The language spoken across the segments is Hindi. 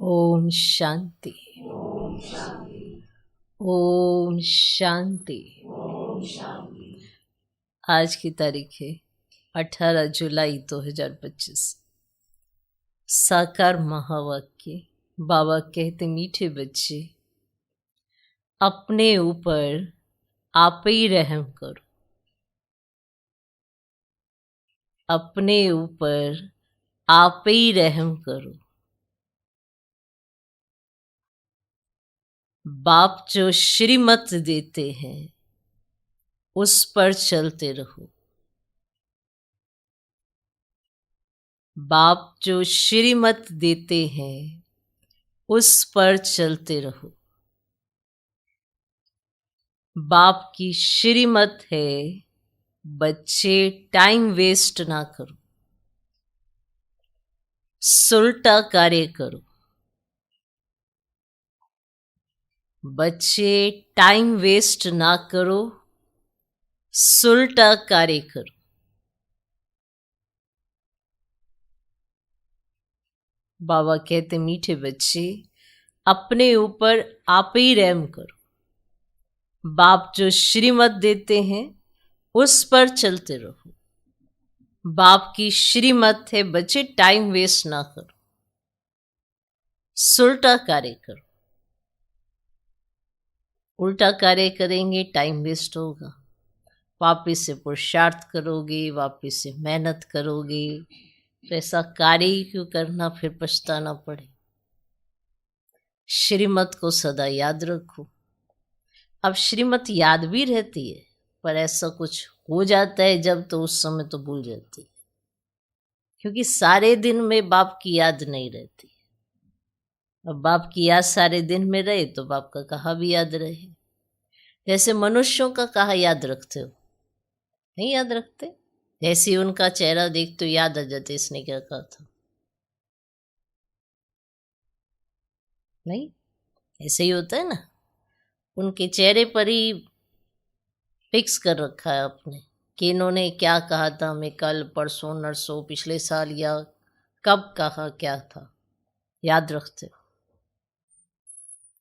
ओम शांति। ओम शांति। आज की तारीख है 18 जुलाई 2025। साकार महावाक्य। बाबा कहते, मीठे बच्चे, अपने ऊपर आप ही रहम करो। अपने ऊपर आप ही रहम करो। बाप जो श्रीमत देते हैं उस पर चलते रहो। बाप जो श्रीमत देते हैं उस पर चलते रहो। बाप की श्रीमत है, बच्चे टाइम वेस्ट ना करो, सुलटा कार्य करो। बच्चे टाइम वेस्ट ना करो, सुलटा कार्य करो। बाबा कहते, मीठे बच्चे, अपने ऊपर आप ही रहम करो। बाप जो श्रीमत देते हैं उस पर चलते रहो। बाप की श्रीमत है, बच्चे टाइम वेस्ट ना करो, सुलटा कार्य करो। उल्टा कार्य करेंगे टाइम वेस्ट होगा। वापिस से पुरुषार्थ करोगे, वापिस से मेहनत करोगे, तो ऐसा कार्य ही क्यों करना, फिर पछताना पड़े। श्रीमत को सदा याद रखो। अब श्रीमत याद भी रहती है, पर ऐसा कुछ हो जाता है जब, तो उस समय तो भूल जाती है, क्योंकि सारे दिन में बाप की याद नहीं रहती। अब बाप की याद सारे दिन में रहे तो बाप का कहा भी याद रहे। जैसे मनुष्यों का कहा याद रखते हो, नहीं याद रखते। जैसे उनका चेहरा देख तो याद आ जाते इसने क्या कहा था, नहीं ऐसे ही होता है ना। उनके चेहरे पर ही फिक्स कर रखा है आपने कि इन्होंने क्या कहा था हमें कल, परसों, नरसों, पिछले साल, या कब कहा क्या था, याद रखते हो।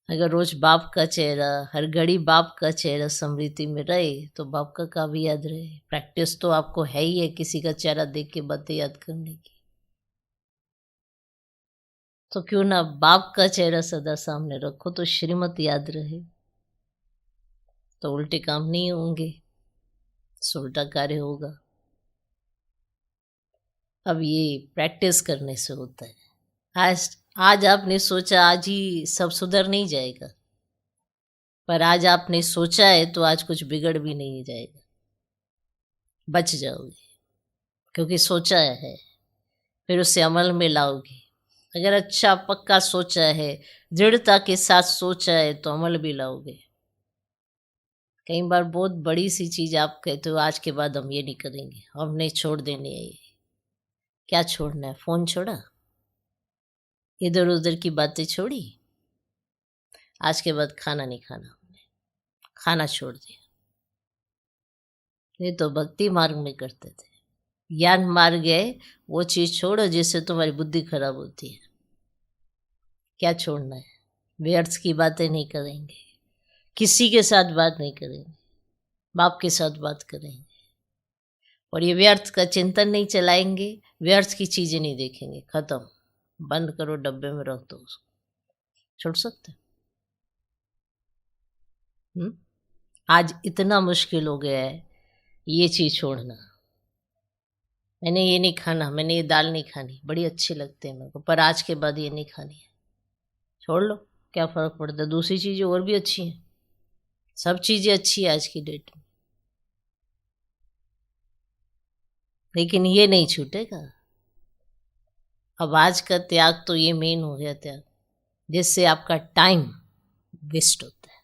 अगर रोज बाप का चेहरा, हर घड़ी बाप का चेहरा स्मृति में रहे तो बाप का भी याद रहे। प्रैक्टिस तो आपको है ही है किसी का चेहरा देख के बातें याद करने की, तो क्यों ना बाप का चेहरा सदा सामने रखो, तो श्रीमत याद रहे, तो उल्टे काम नहीं होंगे, उल्टा कार्य होगा। अब ये प्रैक्टिस करने से होता है। आज आपने सोचा आज ही सब सुधर नहीं जाएगा, पर आज आपने सोचा है तो आज कुछ बिगड़ भी नहीं जाएगा, बच जाओगे, क्योंकि सोचा है, फिर उसे अमल में लाओगे। अगर अच्छा पक्का सोचा है, दृढ़ता के साथ सोचा है, तो अमल भी लाओगे। कई बार बहुत बड़ी सी चीज आप कहते हो, आज के बाद हम ये नहीं करेंगे, हमने छोड़ देनी है। ये क्या छोड़ना है? फोन छोड़ा, इधर उधर की बातें छोड़ी, आज के बाद खाना नहीं खाना, हमने खाना छोड़ दिया। ये तो भक्ति मार्ग में करते थे। ज्ञान मार्ग है, वो चीज छोड़ो जिससे तुम्हारी बुद्धि खराब होती है। क्या छोड़ना है? व्यर्थ की बातें नहीं करेंगे, किसी के साथ बात नहीं करेंगे, बाप के साथ बात करेंगे। और ये व्यर्थ का चिंतन नहीं चलाएंगे, व्यर्थ की चीजें नहीं देखेंगे। खत्म, बंद करो, डब्बे में रख दो उसको। छोड़ सकते? आज इतना मुश्किल हो गया है ये चीज छोड़ना। मैंने ये नहीं खाना, मैंने ये दाल नहीं खानी, बड़ी अच्छी लगती है मेरे को, पर आज के बाद ये नहीं खानी है। छोड़ लो, क्या फर्क पड़ता है, दूसरी चीजें और भी अच्छी हैं। सब चीजें अच्छी है आज की डेट में, लेकिन ये नहीं छूटेगा। अब आज का त्याग तो ये मेन हो गया त्याग, जिससे आपका टाइम वेस्ट होता है।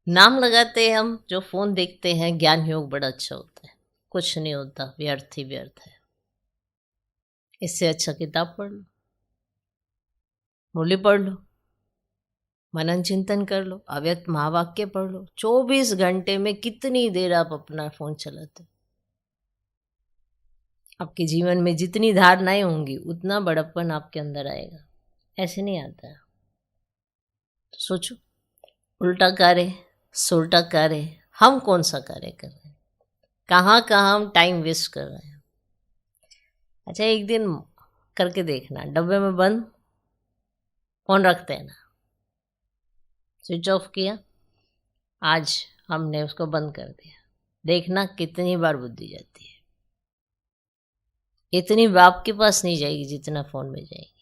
नाम लगाते हैं हम, जो फोन देखते हैं, ज्ञान योग बड़ा अच्छा होता है, कुछ नहीं होता, व्यर्थ ही व्यर्थ है। इससे अच्छा किताब पढ़ लो, मूल्य पढ़ लो, मनन चिंतन कर लो, अव्यक्त महावाक्य पढ़ लो। 24 घंटे में कितनी देर आप अपना फोन चलाते? आपके जीवन में जितनी धारणाएं होंगी उतना बड़प्पन आपके अंदर आएगा। ऐसे नहीं आता। तो सोचो, उल्टा कार्य सुलटा कार्य, हम कौन सा कार्य कर रहे हैं, कहाँ कहाँ हम टाइम वेस्ट कर रहे हैं। अच्छा, एक दिन करके देखना, डब्बे में बंद फोन रखते हैं ना, स्विच ऑफ किया, आज हमने उसको बंद कर दिया, देखना कितनी बार बुद्धि जाती है। इतनी बाप के पास नहीं जाएगी जितना फोन में जाएगी।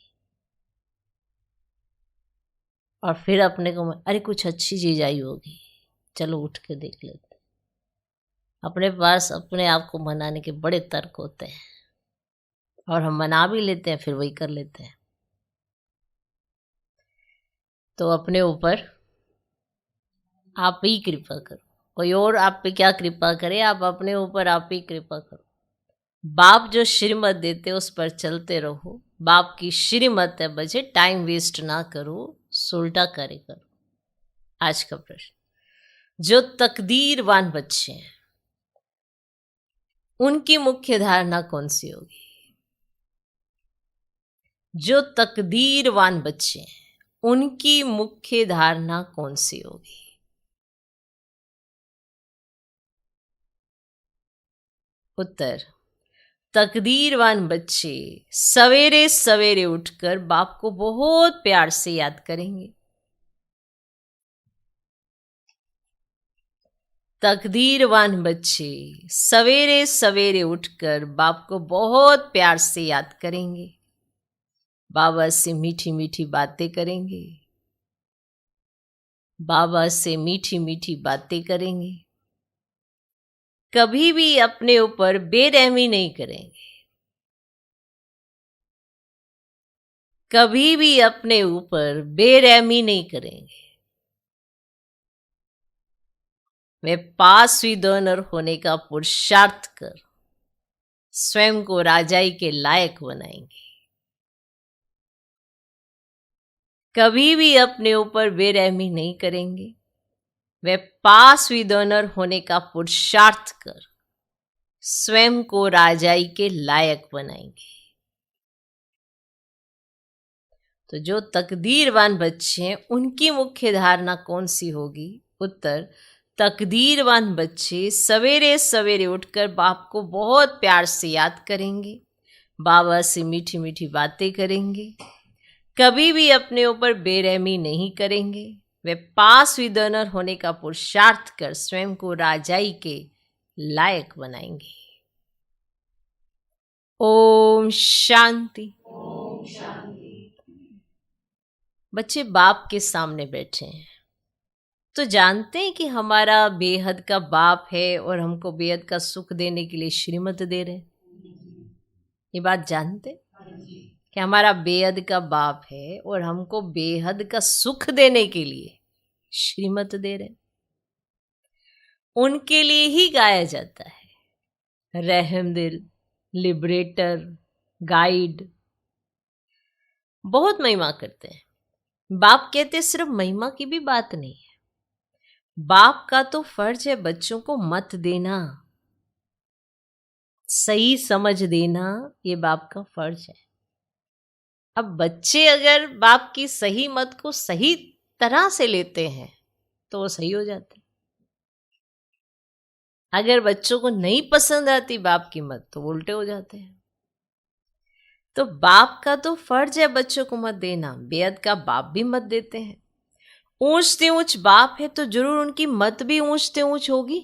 और फिर अपने को अरे कुछ अच्छी चीज आई होगी, चलो उठ के देख लेते हैं। अपने पास अपने आप को मनाने के बड़े तर्क होते हैं, और हम मना भी लेते हैं, फिर वही कर लेते हैं। तो अपने ऊपर आप ही कृपा करो, कोई और आप पे क्या कृपा करे, आप अपने ऊपर आप ही कृपा करो। बाप जो श्रीमत देते उस पर चलते रहो, बाप की श्रीमत है बचे, टाइम वेस्ट ना करो, सुलटा कार्य करो। आज का प्रश्न, जो तकदीरवान बच्चे हैं उनकी मुख्य धारणा कौन सी होगी? जो तकदीरवान बच्चे हैं उनकी मुख्य धारणा कौन सी होगी? उत्तर, तकदीरवान बच्चे सवेरे सवेरे उठकर बाप को बहुत प्यार से याद करेंगे। तकदीरवान बच्चे सवेरे सवेरे उठकर बाप को बहुत प्यार से याद करेंगे, बाबा से मीठी मीठी बातें करेंगे, बाबा से मीठी मीठी बातें करेंगे, कभी भी अपने ऊपर बेरहमी नहीं करेंगे, कभी भी अपने ऊपर बेरहमी नहीं करेंगे। वे पास विदोनर होने का पुरुषार्थ कर स्वयं को राजाई के लायक बनाएंगे। कभी भी अपने ऊपर बेरहमी नहीं करेंगे। वे पास विदोनर होने का पुरुषार्थ कर स्वयं को राजाई के लायक बनाएंगे। तो जो तकदीरवान बच्चे हैं उनकी मुख्य धारणा कौन सी होगी? उत्तर, तकदीरवान बच्चे सवेरे सवेरे उठकर बाप को बहुत प्यार से याद करेंगे, बाबा से मीठी मीठी बातें करेंगे, कभी भी अपने ऊपर बेरहमी नहीं करेंगे। वे पास विदोनर होने का पुरुषार्थ कर स्वयं को राजाई के लायक बनाएंगे। ओम शांति। बच्चे बाप के सामने बैठे हैं तो जानते हैं कि हमारा बेहद का बाप है और हमको बेहद का सुख देने के लिए श्रीमत दे रहे हैं। ये बात जानते कि हमारा बेहद का बाप है और हमको बेहद का सुख देने के लिए श्रीमत दे रहे हैं। उनके लिए ही गाया जाता है रहमदिल, लिबरेटर, गाइड। बहुत महिमा करते हैं। बाप कहते सिर्फ महिमा की भी बात नहीं है, बाप का तो फर्ज है बच्चों को मत देना, सही समझ देना, ये बाप का फर्ज है। अब बच्चे अगर बाप की सही मत को सही तरह से लेते हैं तो वो सही हो जाते। अगर बच्चों को नहीं पसंद आती बाप की मत तो उल्टे हो जाते हैं। तो बाप का तो फर्ज है बच्चों को मत देना, बेहद का बाप भी मत देते हैं। ऊंचते ऊंच बाप है तो जरूर उनकी मत भी ऊंचते ऊंच होगी।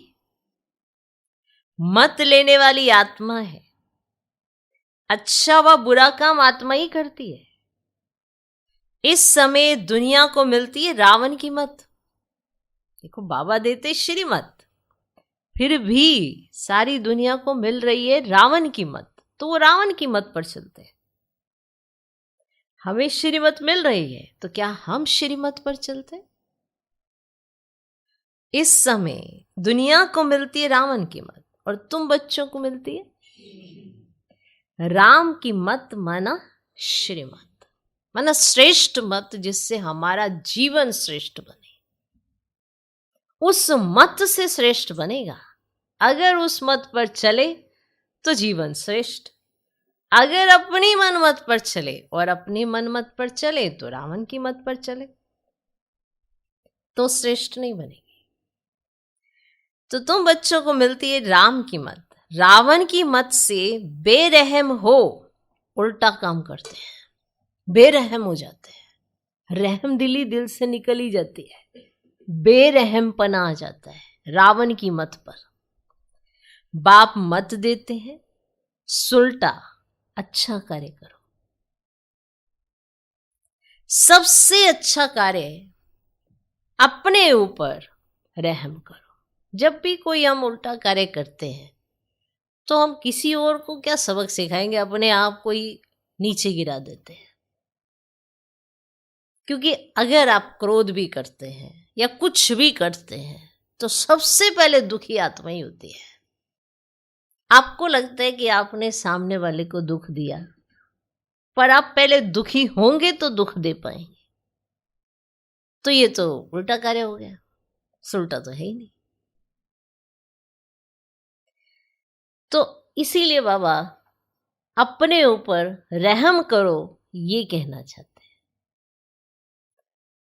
मत लेने वाली आत्मा है, अच्छा व बुरा काम आत्मा ही करती है। इस समय दुनिया को मिलती है रावण की मत। देखो बाबा देते श्रीमत, फिर भी सारी दुनिया को मिल रही है रावण की मत, तो वो रावण की मत पर चलते हैं। हमें श्रीमत मिल रही है तो क्या हम श्रीमत पर चलते? इस समय दुनिया को मिलती है रावण की मत और तुम बच्चों को मिलती है राम की मत, माना श्रीमत, माना श्रेष्ठ मत, जिससे हमारा जीवन श्रेष्ठ बने। उस मत से श्रेष्ठ बनेगा। अगर उस मत पर चले तो जीवन श्रेष्ठ, अगर अपनी मनमत पर चले और अपनी मनमत पर चले तो रावण की मत पर चले तो श्रेष्ठ नहीं बनेगी। तो तुम बच्चों को मिलती है राम की मत। रावण की मत से बेरहम हो उल्टा काम करते हैं, बेरहम हो जाते हैं, रहम दिली दिल से निकल ही जाती है, बेरहमपना आ जाता है रावण की मत पर। बाप मत देते हैं सुलटा अच्छा कार्य करो। सबसे अच्छा कार्य है अपने ऊपर रहम करो। जब भी कोई हम उल्टा कार्य करते हैं तो हम किसी और को क्या सबक सिखाएंगे, अपने आप को ही नीचे गिरा देते हैं। क्योंकि अगर आप क्रोध भी करते हैं या कुछ भी करते हैं तो सबसे पहले दुखी आत्मा ही होती है। आपको लगता है कि आपने सामने वाले को दुख दिया, पर आप पहले दुखी होंगे तो दुख दे पाएंगे। तो ये तो उल्टा कार्य हो गया, सुलटा तो है ही नहीं। तो इसीलिए बाबा अपने ऊपर रहम करो ये कहना चाहते हैं,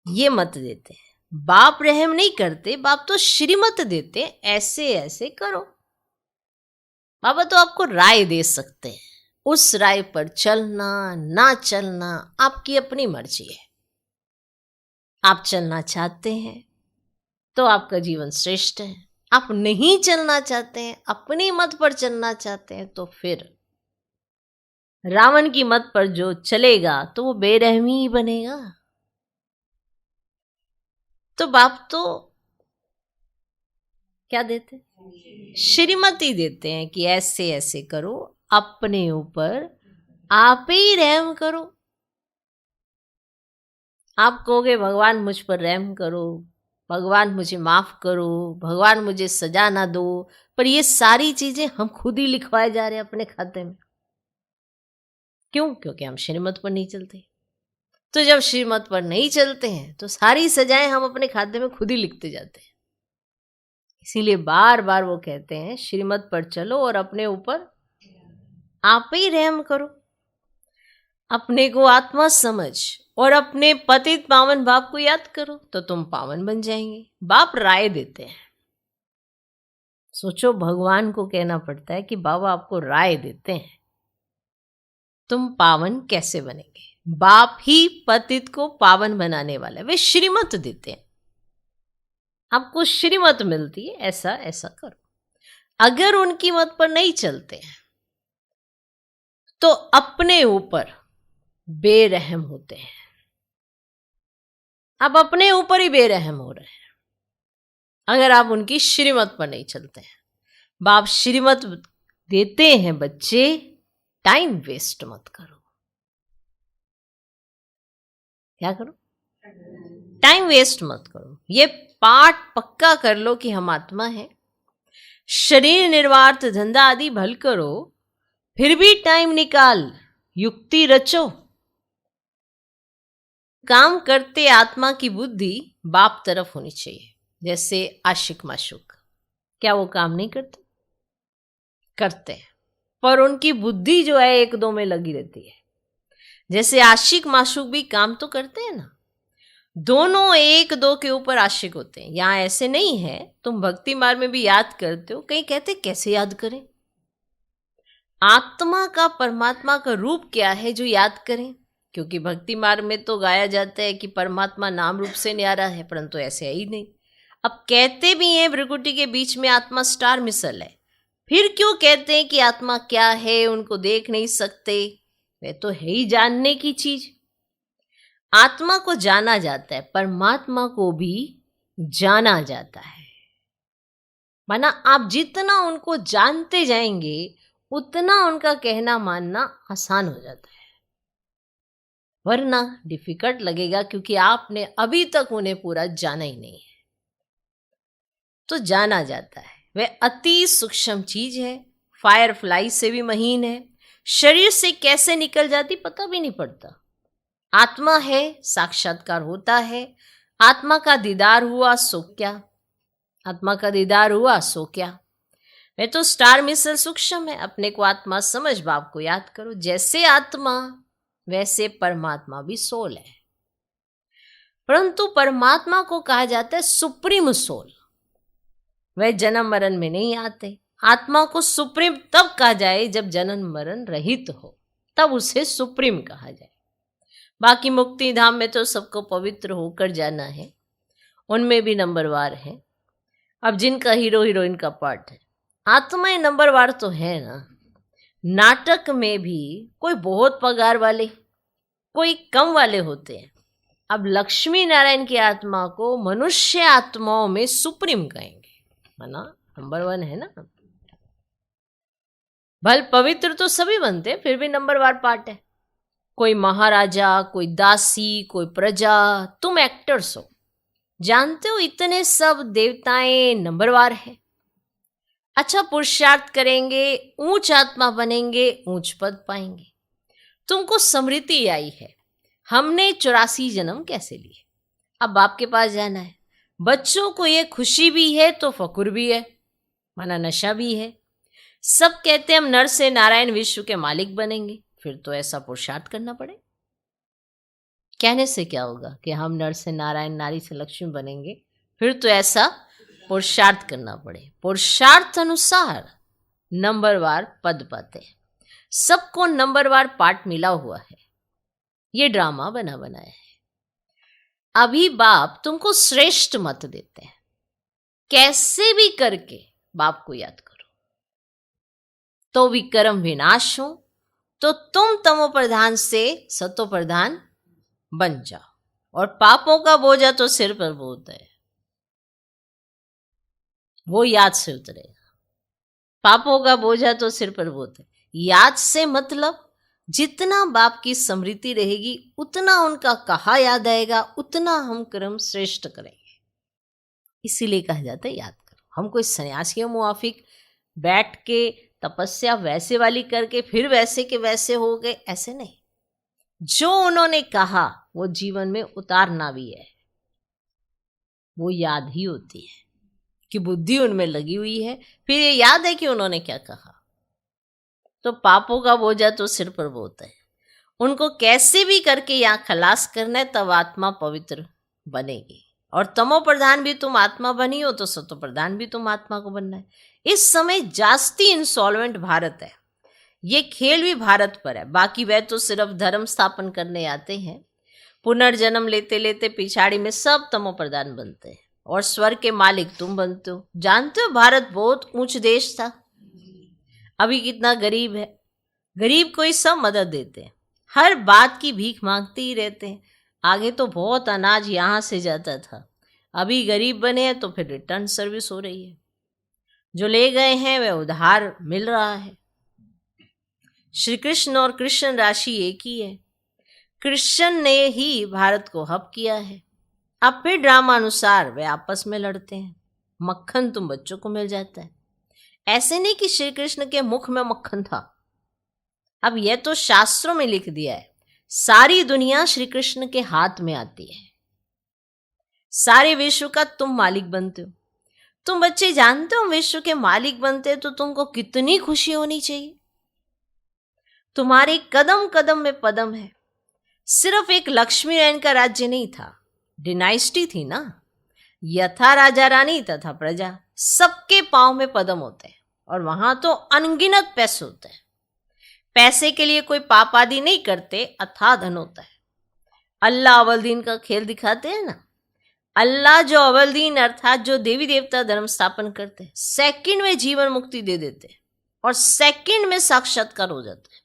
ये मत देते हैं। बाप रहम नहीं करते, बाप तो श्रीमत देते, ऐसे ऐसे करो। बाबा तो आपको राय दे सकते हैं, उस राय पर चलना ना चलना आपकी अपनी मर्जी है। आप चलना चाहते हैं तो आपका जीवन श्रेष्ठ है, आप नहीं चलना चाहते हैं, अपनी मत पर चलना चाहते हैं, तो फिर रावण की मत पर जो चलेगा तो वो बेरहमी ही बनेगा। तो बाप तो क्या देते हैं? श्रीमती देते हैं कि ऐसे ऐसे करो, अपने ऊपर आप ही रहम करो। आप कहोगे भगवान मुझ पर रहम करो, भगवान मुझे माफ करो, भगवान मुझे सजा ना दो, पर ये सारी चीजें हम खुद ही लिखवाए जा रहे हैं अपने खाते में। क्यों? क्योंकि हम श्रीमत पर नहीं चलते। तो जब श्रीमत पर नहीं चलते हैं तो सारी सजाएं हम अपने खाते में खुद ही लिखते जाते हैं। इसीलिए बार बार वो कहते हैं श्रीमत पर चलो और अपने ऊपर आप ही रहम करो। अपने को आत्मा समझ और अपने पतित पावन बाप को याद करो तो तुम पावन बन जाएंगे। बाप राय देते हैं। सोचो, भगवान को कहना पड़ता है कि बाबा आपको राय देते हैं तुम पावन कैसे बनेंगे। बाप ही पतित को पावन बनाने वाला है, वे श्रीमत देते हैं। आपको श्रीमत मिलती है, ऐसा ऐसा करो। अगर उनकी मत पर नहीं चलते हैं तो अपने ऊपर बेरहम होते हैं। आप अपने ऊपर ही बेरहम हो रहे हैं अगर आप उनकी श्रीमत पर नहीं चलते हैं। बाप श्रीमत देते हैं, बच्चे टाइम वेस्ट मत करो। क्या करो? टाइम वेस्ट मत करो। ये पाठ पक्का कर लो कि हम आत्मा हैं। शरीर निर्वार्थ धंधा आदि भल करो, फिर भी टाइम निकाल युक्ति रचो। काम करते आत्मा की बुद्धि बाप तरफ होनी चाहिए। जैसे आशिक माशूक, क्या वो काम नहीं करते? करते हैं, पर उनकी बुद्धि जो है एक दो में लगी रहती है। जैसे आशिक माशूक भी काम तो करते हैं ना, दोनों एक दो के ऊपर आशिक होते हैं। यहां ऐसे नहीं है। तुम भक्ति मार्ग में भी याद करते हो, कहीं कहते कैसे याद करें? आत्मा का परमात्मा का रूप क्या है जो याद करें? क्योंकि भक्ति मार्ग में तो गाया जाता है कि परमात्मा नाम रूप से न्यारा है, परंतु ऐसे है ही नहीं। अब कहते भी हैं भृकुटी के बीच में आत्मा स्टार मिसल है, फिर क्यों कहते हैं कि आत्मा क्या है उनको देख नहीं सकते? वह तो है ही जानने की चीज। आत्मा को जाना जाता है, परमात्मा को भी जाना जाता है। माना आप जितना उनको जानते जाएंगे उतना उनका कहना मानना आसान हो जाता है, वरना डिफिकल्ट लगेगा, क्योंकि आपने अभी तक उन्हें पूरा जाना ही नहीं है। तो जाना जाता है, वह अति सूक्ष्म चीज है, फायर फ्लाई से भी महीन है। शरीर से कैसे निकल जाती पता भी नहीं पड़ता। आत्मा है, साक्षात्कार होता है। आत्मा का दीदार हुआ सो क्या? आत्मा का दीदार हुआ सो क्या? वे तो स्टार मिसल सूक्ष्म है, अपने को आत्मा समझ, बाप को याद करो। जैसे आत्मा वैसे परमात्मा भी सोल है, परंतु परमात्मा को कहा जाता है सुप्रीम सोल। वह जन्म मरण में नहीं आते। आत्मा को सुप्रीम तब कहा जाए जब जन्म मरण रहित हो, तब उसे सुप्रीम कहा जाए। बाकी मुक्ति धाम में तो सबको पवित्र होकर जाना है, उनमें भी नंबरवार है। अब जिनका हीरो हीरोइन का पार्ट है, आत्माएं नंबरवार तो है ना। नाटक में भी कोई बहुत पगार वाले, कोई कम वाले होते हैं। अब लक्ष्मी नारायण की आत्मा को मनुष्य आत्माओं में सुप्रीम कहेंगे, है ना, नंबर 1 है ना। भल पवित्र तो सभी बनते हैं, फिर भी नंबरवार पार्ट है। कोई महाराजा, कोई दासी, कोई प्रजा। तुम एक्टर्स हो, जानते हो इतने सब देवताएं नंबरवार है। अच्छा पुरुषार्थ करेंगे, ऊंच आत्मा बनेंगे, ऊंच पद पाएंगे। तुमको स्मृति आई है, हमने 84 जन्म कैसे लिए। अब बाप के पास जाना है। बच्चों को ये खुशी भी है तो फकुर भी है, माना नशा भी है। सब कहते हैं हम नर से नारायण विश्व के मालिक बनेंगे, फिर तो ऐसा पुरुषार्थ करना पड़े। कहने से क्या होगा कि हम नर से नारायण, नारी से लक्ष्मी बनेंगे, फिर तो ऐसा पुरुषार्थ करना पड़े। पुरुषार्थ अनुसार नंबरवार पद पाते हैं। सबको नंबरवार पार्ट मिला हुआ है, ये ड्रामा बना बनाया है। अभी बाप तुमको श्रेष्ठ मत देते हैं, कैसे भी करके बाप को याद करो, तो विक्रम विनाश हो, तो तुम तमो प्रधान से सतो प्रधान बन जाओ। और पापों का बोझा तो सिर पर बहुत है, वो याद से उतरेगा। पापों का बोझा तो सिर पर बहुत है। याद से मतलब जितना बाप की स्मृति रहेगी, उतना उनका कहा याद आएगा, उतना हम कर्म श्रेष्ठ करेंगे। इसीलिए कहा जाता है याद करो। हम कोई सन्यासियों मुआफिक बैठ के तपस्या वैसे वाली करके फिर वैसे के वैसे हो गए, ऐसे नहीं। जो उन्होंने कहा वो जीवन में उतारना भी है, वो याद ही होती है कि बुद्धि उनमें लगी हुई है, फिर ये याद है कि उन्होंने क्या कहा। तो पापों का बोझा तो सिर पर बहुत है, उनको कैसे भी करके यहाँ खलास करना है, तब आत्मा पवित्र बनेगी। और तमो प्रधान भी तुम आत्मा बनी हो, तो सतो प्रधान भी तुम आत्मा को बनना है। इस समय जास्ती इंसॉल्वेंट भारत है, ये खेल भी भारत पर है। बाकी वह तो सिर्फ धर्म स्थापन करने आते हैं, पुनर्जन्म लेते लेते पिछाड़ी में सब तमो प्रधान बनते हैं, और स्वर्ग के मालिक तुम बनते हो। जानते हो भारत बहुत ऊंच देश था, अभी कितना गरीब है। गरीब को ही सब मदद देते हैं, हर बात की भीख मांगते ही रहते हैं। आगे तो बहुत अनाज यहाँ से जाता था, अभी गरीब बने हैं तो फिर रिटर्न सर्विस हो रही है। जो ले गए हैं वह उधार मिल रहा है। श्री कृष्ण और कृष्ण राशि एक ही है, कृष्ण ने ही भारत को हब किया है। अब फिर ड्रामा अनुसार वे आपस में लड़ते हैं, मक्खन तुम बच्चों को मिल जाता है। ऐसे नहीं कि श्री कृष्ण के मुख में मक्खन था, अब यह तो शास्त्रों में लिख दिया है, सारी दुनिया श्री कृष्ण के हाथ में आती है, सारे विश्व का तुम मालिक बनते हो। तुम बच्चे जानते हो विश्व के मालिक बनते तो तुमको कितनी खुशी होनी चाहिए। तुम्हारे कदम कदम में पदम है। सिर्फ एक लक्ष्मी नारायण का राज्य नहीं था, डिनाइस्टी थी ना। यथा राजा रानी तथा प्रजा, सबके पांव में पदम होते हैं, और वहां तो अनगिनत पैसे होते हैं। पैसे के लिए कोई पाप आदि नहीं करते, अथाह धन होता है। अल्लाह अवलदीन का खेल दिखाते हैं ना। अल्लाह जो अवलदीन अर्थात जो देवी देवता धर्म स्थापन करते हैं, सेकंड में जीवन मुक्ति दे देते हैं और सेकंड में साक्षात्कार हो जाता है।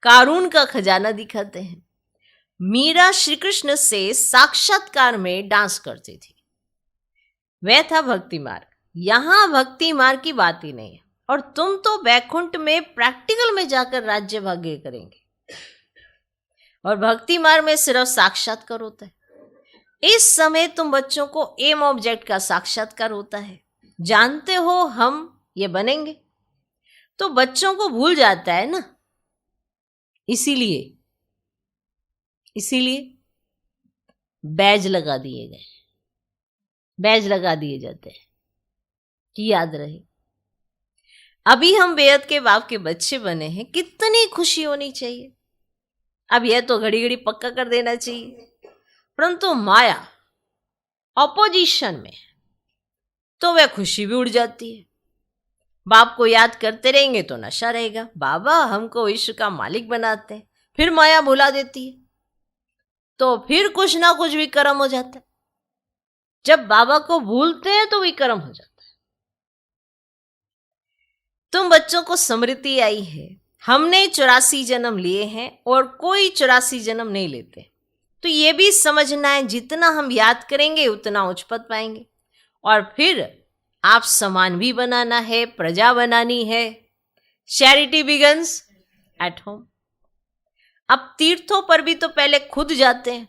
कारून का खजाना दिखाते हैं। मीरा श्री कृष्ण से साक्षात्कार में डांस करती थी, वह था भक्ति मार्ग। यहां भक्ति मार्ग की बात ही नहीं है, और तुम तो वैकुंठ में प्रैक्टिकल में जाकर राज्य भाग्य करेंगे, और भक्ति मार्ग में सिर्फ साक्षात्कार होता है। इस समय तुम बच्चों को एम ऑब्जेक्ट का साक्षात्कार होता है। जानते हो हम ये बनेंगे, तो बच्चों को भूल जाता है ना। इसीलिए बैज लगा दिए गए, बैज लगा दिए जाते हैं कि याद रहे। अभी हम बेहद के बाप के बच्चे बने हैं, कितनी खुशी होनी चाहिए। अब यह तो घड़ी घड़ी पक्का कर देना चाहिए, परंतु माया ऑपोजिशन में तो वह खुशी भी उड़ जाती है। बाप को याद करते रहेंगे तो नशा रहेगा, बाबा हमको विश्व का मालिक बनाते हैं, फिर माया भुला देती है, तो फिर कुछ ना कुछ विक्रम हो जाता है। जब बाबा को भूलते हैं तो विक्रम हो जाता है। तुम बच्चों को स्मृति आई है, हमने 84 जन्म लिए हैं और कोई 84 जन्म नहीं लेते, तो ये भी समझना है जितना हम याद करेंगे उतना उच्च पद पाएंगे। और फिर आप समान भी बनाना है, प्रजा बनानी है। Charity begins at home. अब तीर्थों पर भी तो पहले खुद जाते हैं,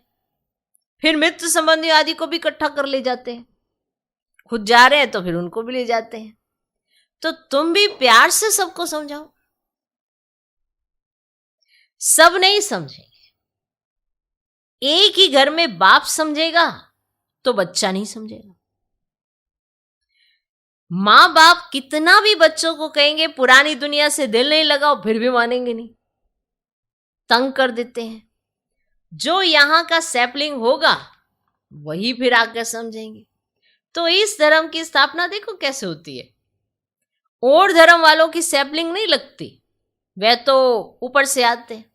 फिर मित्र संबंधी आदि को भी इकट्ठा कर ले जाते हैं। खुद जा रहे हैं तो फिर उनको भी ले जाते हैं। तो तुम भी प्यार से सबको समझाओ। सब नहीं समझेंगे। एक ही घर में बाप समझेगा तो बच्चा नहीं समझेगा। मां बाप कितना भी बच्चों को कहेंगे पुरानी दुनिया से दिल नहीं लगाओ, फिर भी मानेंगे नहीं, तंग कर देते हैं। जो यहां का सैपलिंग होगा वही फिर आकर समझेंगे। तो इस धर्म की स्थापना देखो कैसे होती है। और धर्म वालों की सैपलिंग नहीं लगती, वह तो ऊपर से आते हैं,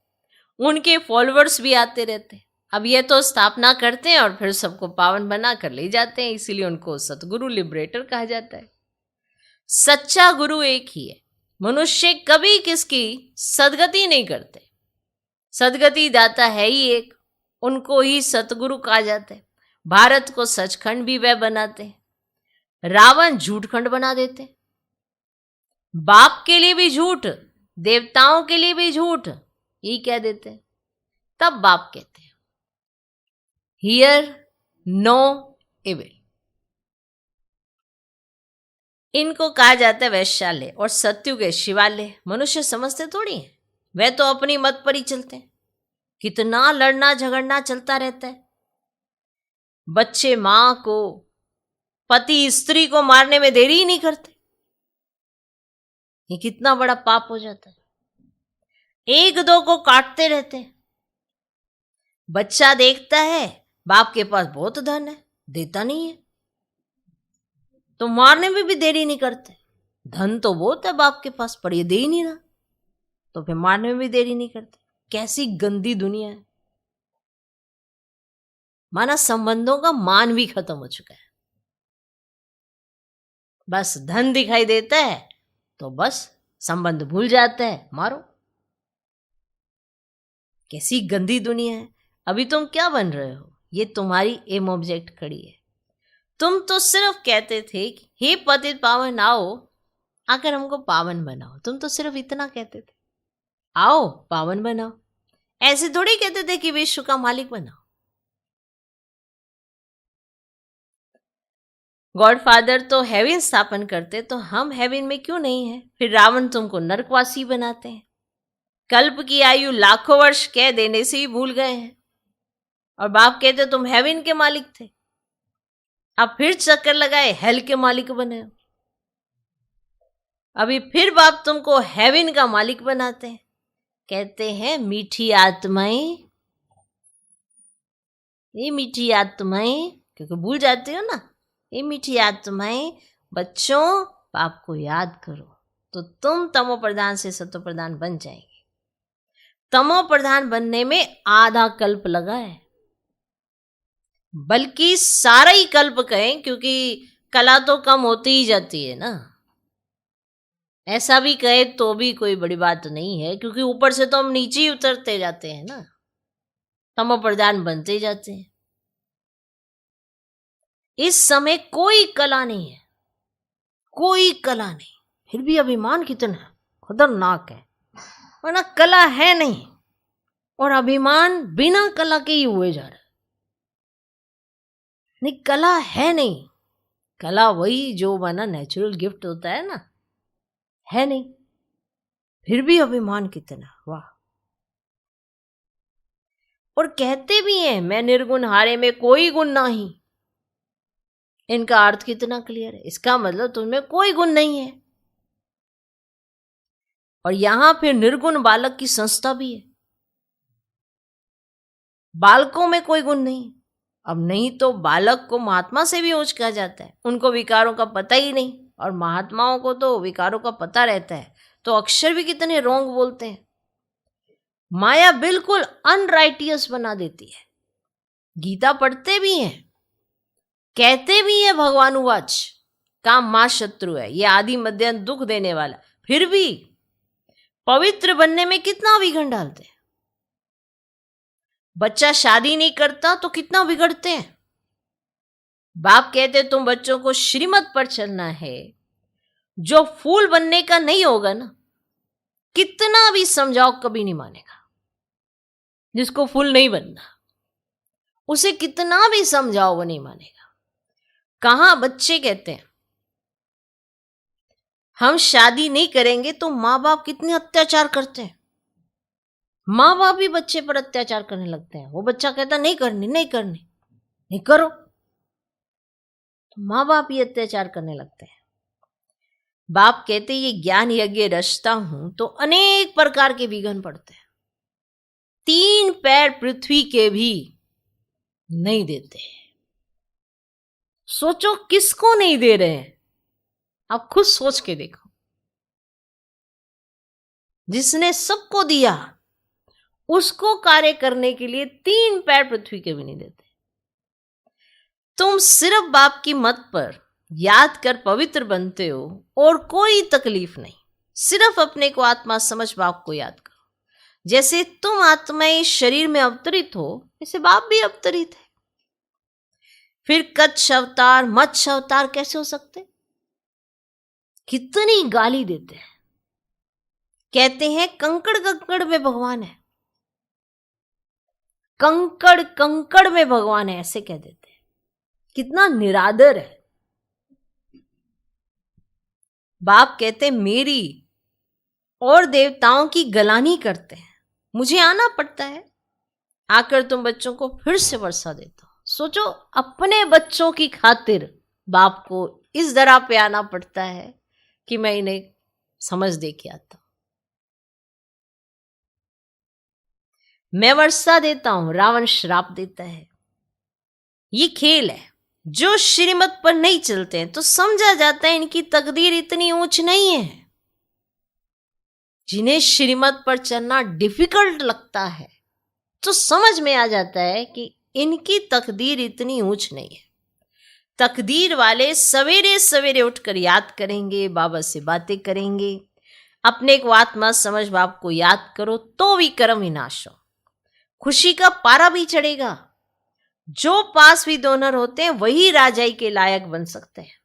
उनके फॉलोअर्स भी आते रहते हैं। अब ये तो स्थापना करते हैं और फिर सबको पावन बना कर ले जाते हैं, इसीलिए उनको सतगुरु लिबरेटर कहा जाता है। सच्चा गुरु एक ही है। मनुष्य कभी किसकी सदगति नहीं करते, सदगति दाता है ही एक, उनको ही सतगुरु कहा जाता है। भारत को सचखंड भी वह बनाते हैं, रावण झूठखंड बना देते हैं। बाप के लिए भी झूठ, देवताओं के लिए भी झूठ, यही कह देते हैं। तब बाप कहते हैं हियर नो इविल। इनको कहा जाता है वैश्यालय और सत्युग है शिवालय। मनुष्य समझते थोड़ी है, वह तो अपनी मत पर ही चलते हैं। कितना लड़ना झगड़ना चलता रहता है। बच्चे मां को, पति स्त्री को मारने में देरी ही नहीं करते। ये कितना बड़ा पाप हो जाता है। एक दो को काटते रहते हैं। बच्चा देखता है बाप के पास बहुत धन है, देता नहीं है, तो मारने में भी देरी नहीं करते। धन तो बहुत है बाप के पास, पर ये दे ही नहीं रहा, तो फिर मारने में भी देरी नहीं करते। कैसी गंदी दुनिया है। माना संबंधों का मान भी खत्म हो चुका है। बस धन दिखाई देता है तो बस संबंध भूल जाता है, मारो। कैसी गंदी दुनिया है। अभी तुम क्या बन रहे हो, ये तुम्हारी एम ऑब्जेक्ट खड़ी है। तुम तो सिर्फ कहते थे कि हे पतित पावन आओ, आकर हमको पावन बनाओ। तुम तो सिर्फ इतना कहते थे, आओ पावन बनाओ। ऐसे थोड़ी कहते थे कि विश्व का मालिक बनाओ। गॉडफादर तो हेवन स्थापन करते, तो हम हेवन में क्यों नहीं है। फिर रावण तुमको नरकवासी बनाते हैं। कल्प की आयु लाखों वर्ष कह देने से ही भूल गए हैं, और बाप कहते तुम हेवन के मालिक थे। अब फिर चक्कर लगाए हेल के मालिक बने हो। अभी फिर बाप तुमको हेवन का मालिक बनाते हैं। कहते हैं मीठी आत्माएं, ये मीठी आत्माएं, क्योंकि भूल जाते हो ना। ये मीठी आत्माएं, बच्चों बाप को याद करो तो तुम तमो प्रधान से सतो प्रधान बन जाएंगे। तमो प्रधान बनने में आधा कल्प लगा है, बल्कि सारा ही कल्प कहें, क्योंकि कला तो कम होती ही जाती है ना। ऐसा भी कहे तो भी कोई बड़ी बात नहीं है, क्योंकि ऊपर से तो हम नीचे ही उतरते जाते हैं ना, तमो प्रधान बनते जाते हैं। इस समय कोई कला नहीं है, कोई कला नहीं, फिर भी अभिमान कितना खतरनाक है। वरना कला है नहीं, और अभिमान बिना कला के ही हुए जा रहा है। नहीं, कला है नहीं। कला वही जो बना नेचुरल गिफ्ट होता है ना, है नहीं, फिर भी अभिमान कितना, वाह। और कहते भी हैं मैं निर्गुण हारे में कोई गुण नहीं। इनका अर्थ कितना क्लियर है। इसका मतलब तुम्हें कोई गुण नहीं है। और यहां फिर निर्गुण बालक की संस्था भी है। बालकों में कोई गुण नहीं। अब नहीं तो बालक को महात्मा से भी ओझ कहा जाता है, उनको विकारों का पता ही नहीं, और महात्माओं को तो विकारों का पता रहता है, तो अक्षर भी कितने रोंग बोलते हैं। माया बिल्कुल अनराइटियस बना देती है। गीता पढ़ते भी हैं, कहते भी है भगवानुवाच काम मां शत्रु है, ये आदि मध्य अंत दुख देने वाला, फिर भी पवित्र बनने में कितना विघन डालते हैं। बच्चा शादी नहीं करता तो कितना बिगड़ते हैं। बाप कहते तुम बच्चों को श्रीमत पर चलना है, जो फूल बनने का नहीं होगा ना, कितना भी समझाओ कभी नहीं मानेगा। जिसको फूल नहीं बनना, उसे कितना भी समझाओ वो नहीं मानेगा। कहां बच्चे कहते हैं हम शादी नहीं करेंगे, तो माँ बाप कितने अत्याचार करते हैं। माँ बाप भी बच्चे पर अत्याचार करने लगते हैं। वो बच्चा कहता नहीं करनी नहीं करनी, नहीं करो, तो माँ बाप ही अत्याचार करने लगते हैं। बाप कहते ये ज्ञान यज्ञ रचता हूं तो अनेक प्रकार के विघन पड़ते हैं, 3 पैर पृथ्वी के भी नहीं देते। सोचो किसको नहीं दे रहे हैं, आप खुद सोच के देखो। जिसने सबको दिया उसको कार्य करने के लिए 3 पैर पृथ्वी के भी नहीं देते। तुम सिर्फ बाप की मत पर याद कर पवित्र बनते हो और कोई तकलीफ नहीं। सिर्फ अपने को आत्मा समझ बाप को याद करो। जैसे तुम आत्मा इस शरीर में अवतरित हो, ऐसे बाप भी अवतरित है। फिर कच्छ अवतार मत्स्य अवतार कैसे हो सकते? कितनी गाली देते हैं, कहते हैं कंकड़ कंकड़ में भगवान है, कंकड़ कंकड़ में भगवान है, ऐसे कह देते हैं। कितना निरादर है। बाप कहते मेरी और देवताओं की गलानी करते हैं, मुझे आना पड़ता है, आकर तुम बच्चों को फिर से वर्षा देता हूं। सोचो अपने बच्चों की खातिर बाप को इस दरा पे आना पड़ता है कि मैं इन्हें समझ दे के आता हूं। मैं वर्षा देता हूं, रावण श्राप देता है। ये खेल है। जो श्रीमत पर नहीं चलते हैं तो समझा जाता है इनकी तकदीर इतनी ऊंच नहीं है। जिन्हें श्रीमत पर चलना डिफिकल्ट लगता है तो समझ में आ जाता है कि इनकी तकदीर इतनी ऊंच नहीं है। तकदीर वाले सवेरे सवेरे उठकर याद करेंगे, बाबा से बातें करेंगे, अपने को आत्मा समझ बाप को याद करो तो भी कर्म विनाश हो, खुशी का पारा भी चढ़ेगा। जो पास भी डोनर होते हैं वही राजाई के लायक बन सकते हैं।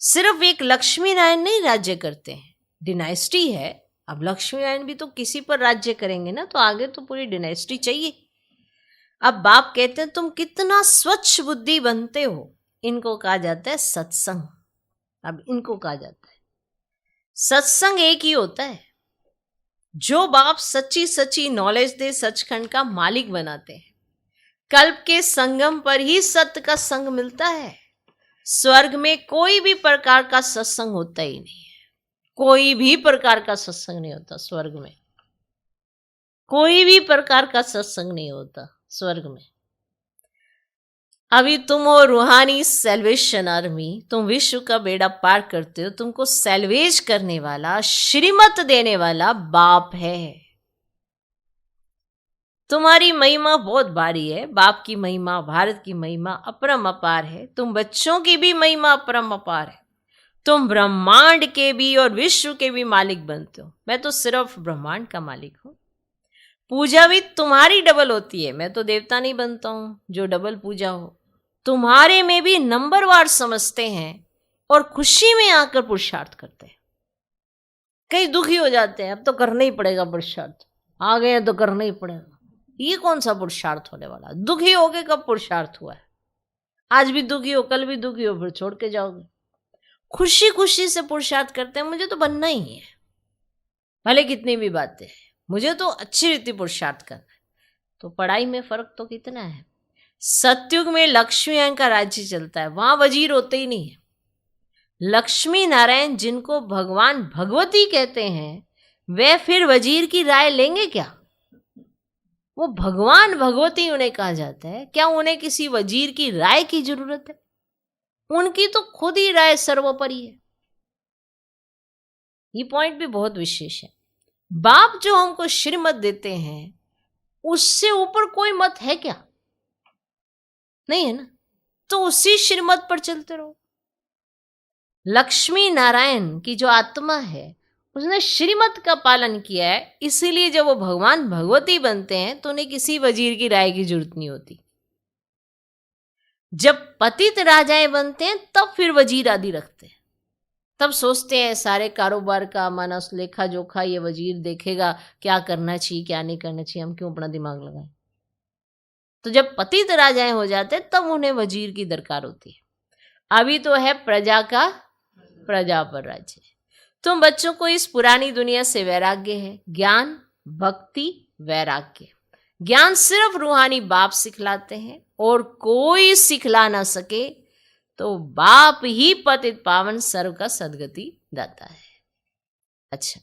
सिर्फ एक लक्ष्मी नारायण नहीं राज्य करते हैं, डिनाइस्टी है। अब लक्ष्मी नारायण भी तो किसी पर राज्य करेंगे ना, तो आगे तो पूरी डिनाइस्टी चाहिए। अब बाप कहते हैं तुम कितना स्वच्छ बुद्धि बनते हो, इनको कहा जाता है सत्संग। अब इनको कहा जाता है सत्संग। एक ही होता है जो बाप सच्ची सच्ची नॉलेज दे, सचखंड का मालिक बनाते हैं। कल्प के संगम पर ही सत्य का संग मिलता है। स्वर्ग में कोई भी प्रकार का सत्संग होता ही नहीं है। कोई भी प्रकार का सत्संग नहीं होता स्वर्ग में। कोई भी प्रकार का सत्संग नहीं होता स्वर्ग में। अभी तुम हो रूहानी सेल्वेशन आर्मी, तुम विश्व का बेड़ा पार करते हो। तुमको सेल्वेज करने वाला, श्रीमत देने वाला बाप है। तुम्हारी महिमा बहुत भारी है। बाप की महिमा, भारत की महिमा अपरम अपार है। तुम बच्चों की भी महिमा अपरम अपार है। तुम ब्रह्मांड के भी और विश्व के भी मालिक बनते हो। मैं तो सिर्फ ब्रह्मांड का मालिक हूं। पूजा भी तुम्हारी डबल होती है। मैं तो देवता नहीं बनता हूं जो डबल पूजा हो। तुम्हारे में भी नंबरवार समझते हैं और खुशी में आकर पुरुषार्थ करते हैं। कई दुखी हो जाते हैं, अब तो करना ही पड़ेगा पुरुषार्थ, आ गए तो करना ही पड़ेगा। ये कौन सा पुरुषार्थ होने वाला? दुखी हो गए, कब पुरुषार्थ हुआ है? आज भी दुखी हो, कल भी दुखी हो, फिर छोड़ के जाओगे। खुशी खुशी से पुरुषार्थ करते हैं। मुझे तो बनना ही है, भले कितनी भी बातें हैं, मुझे तो अच्छी रीति पुरुषार्थ करना है। तो पढ़ाई में फर्क तो कितना है। सतयुग में लक्ष्मी का राज्य चलता है, वहां वजीर होते ही नहीं है। लक्ष्मी नारायण जिनको भगवान भगवती कहते हैं, वे फिर वजीर की राय लेंगे क्या? वो भगवान भगवती उन्हें कहा जाता है, क्या उन्हें किसी वजीर की राय की जरूरत है? उनकी तो खुद ही राय सर्वोपरि है। ये पॉइंट भी बहुत विशेष है। बाप जो हमको श्रीमत देते हैं, उससे ऊपर कोई मत है क्या? नहीं है ना। तो उसी श्रीमत पर चलते रहो। लक्ष्मी नारायण की जो आत्मा है, उसने श्रीमत का पालन किया है, इसीलिए जब वो भगवान भगवती बनते हैं तो उन्हें किसी वजीर की राय की जरूरत नहीं होती। जब पतित राजाएं बनते हैं तब फिर वजीर आदि रखते हैं। तब सोचते हैं सारे कारोबार का मानस लेखा जोखा ये वजीर देखेगा, क्या करना चाहिए क्या नहीं करना चाहिए, हम क्यों अपना दिमाग लगाएं। तो जब पतित राजाएं हो जाते हैं तब उन्हें वजीर की दरकार होती है। अभी तो है प्रजा का प्रजा पर राज्य। तुम बच्चों को इस पुरानी दुनिया से वैराग्य है, ज्ञान भक्ति वैराग्य। ज्ञान सिर्फ रूहानी बाप सिखलाते हैं और कोई सिखला ना सके तो बाप ही पतित पावन सर्व का सदगति दाता है। अच्छा,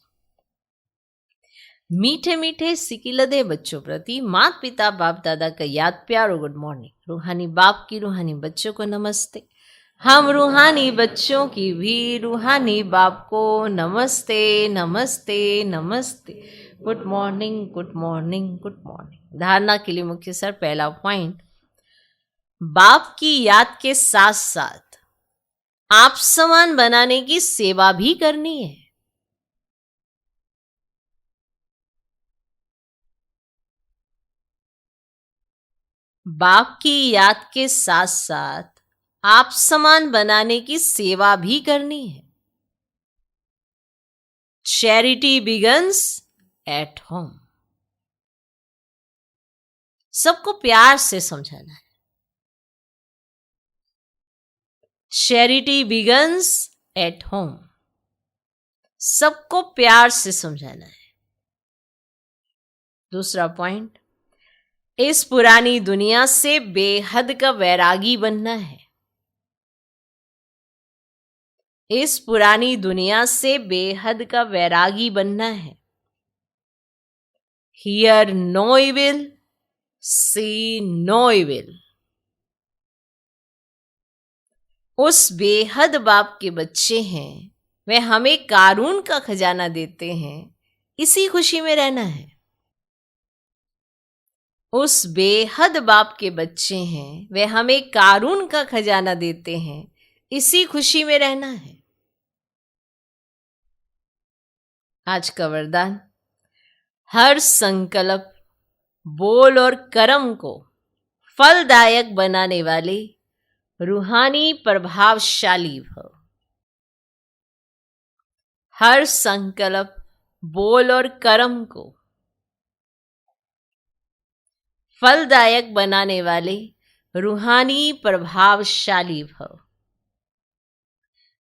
मीठे मीठे सिकिलदे बच्चों प्रति माता पिता बाप दादा का याद प्यार और गुड मॉर्निंग। रूहानी बाप की रूहानी बच्चों को नमस्ते। हम रूहानी बच्चों की भी रूहानी बाप को नमस्ते नमस्ते नमस्ते। Good morning good morning good morning. धारणा के लिए मुख्य सर पहला पॉइंट, बाप की याद के साथ साथ आप समान बनाने की सेवा भी करनी है। बाप की याद के साथ साथ आप समान बनाने की सेवा भी करनी है। Charity begins at home. सबको प्यार से समझाना है। Charity begins at home. सबको प्यार से समझाना है। दूसरा पॉइंट, इस पुरानी दुनिया से बेहद का वैरागी बनना है। इस पुरानी दुनिया से बेहद का वैरागी बनना है। Hear no evil, see no evil. उस बेहद बाप के बच्चे हैं, वे हमें कारून का खजाना देते हैं, इसी खुशी में रहना है। उस बेहद बाप के बच्चे हैं, वे हमें कारून का खजाना देते हैं, इसी खुशी में रहना है। आज का वरदान, हर संकल्प बोल और कर्म को फलदायक बनाने वाले रूहानी प्रभावशाली भव। हर संकल्प बोल और कर्म को फलदायक बनाने वाले रूहानी प्रभावशाली भव।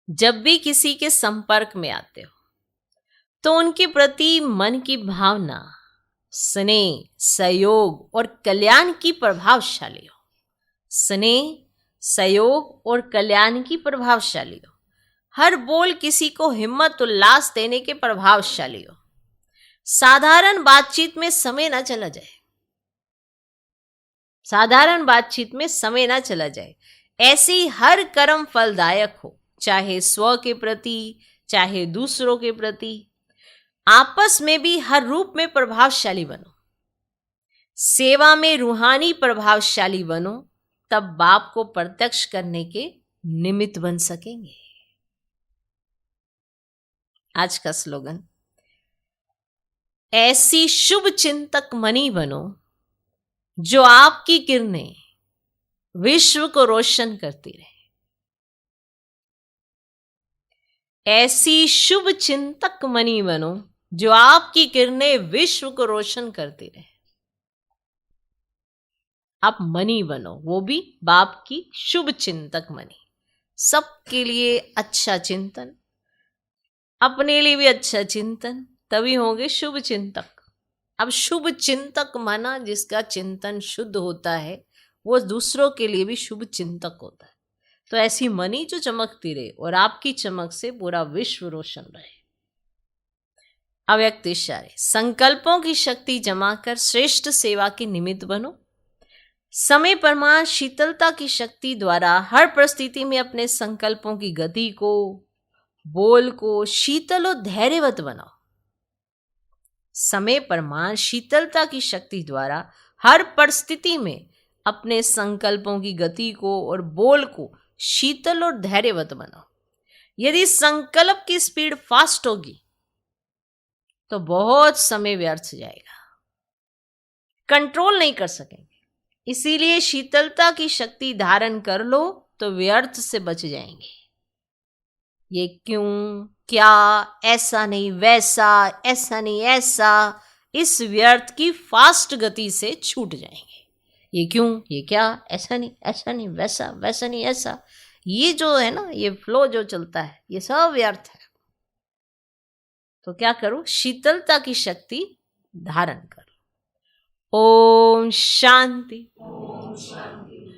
जब भी किसी के संपर्क में आते हो तो उनके प्रति मन की भावना, स्नेह, सहयोग और कल्याण की प्रभावशाली हो। स्नेह, सहयोग और कल्याण की प्रभावशाली हो। हर बोल किसी को हिम्मत उल्लास देने के प्रभावशाली हो। साधारण बातचीत में समय ना चला जाए। साधारण बातचीत में समय ना चला जाए। ऐसी हर कर्म फलदायक हो, चाहे स्व के प्रति चाहे दूसरों के प्रति। आपस में भी हर रूप में प्रभावशाली बनो। सेवा में रूहानी प्रभावशाली बनो, तब बाप को प्रत्यक्ष करने के निमित्त बन सकेंगे। आज का स्लोगन, ऐसी शुभ चिंतक मणि बनो जो आपकी किरणें विश्व को रोशन करती रहे। ऐसी शुभ चिंतक मणि बनो जो आपकी किरणें विश्व को रोशन करती रहे। आप मणि बनो, वो भी बाप की शुभ चिंतक मणि। सबके लिए अच्छा चिंतन, अपने लिए भी अच्छा चिंतन, तभी होंगे शुभ चिंतक। अब शुभ चिंतक माना जिसका चिंतन शुद्ध होता है, वो दूसरों के लिए भी शुभ चिंतक होता है। तो ऐसी मणि जो चमकती रहे और आपकी चमक से पूरा विश्व रोशन रहे। अव्यक्त इशारे, संकल्पों की शक्ति जमा कर श्रेष्ठ सेवा के निमित्त बनो। समय प्रमाण शीतलता की शक्ति द्वारा हर परिस्थिति में अपने संकल्पों की गति को, बोल को शीतल और धैर्यवत बनाओ। समय प्रमाण शीतलता की शक्ति द्वारा हर परिस्थिति में अपने संकल्पों की गति को और बोल को शीतल और धैर्यवत बनाओ। यदि संकल्प की स्पीड फास्ट होगी तो बहुत समय व्यर्थ जाएगा, कंट्रोल नहीं कर सकेंगे। इसीलिए शीतलता की शक्ति धारण कर लो तो व्यर्थ से बच जाएंगे। ये क्यों, क्या, ऐसा नहीं वैसा, ऐसा नहीं ऐसा, इस व्यर्थ की फास्ट गति से छूट जाएंगे। ये क्यों, ये क्या, ऐसा नहीं वैसा, वैसा नहीं ऐसा, ये जो है ना, ये फ्लो जो चलता है, ये सब व्यर्थ है। तो क्या करो, शीतलता की शक्ति धारण करो। ओम शांति।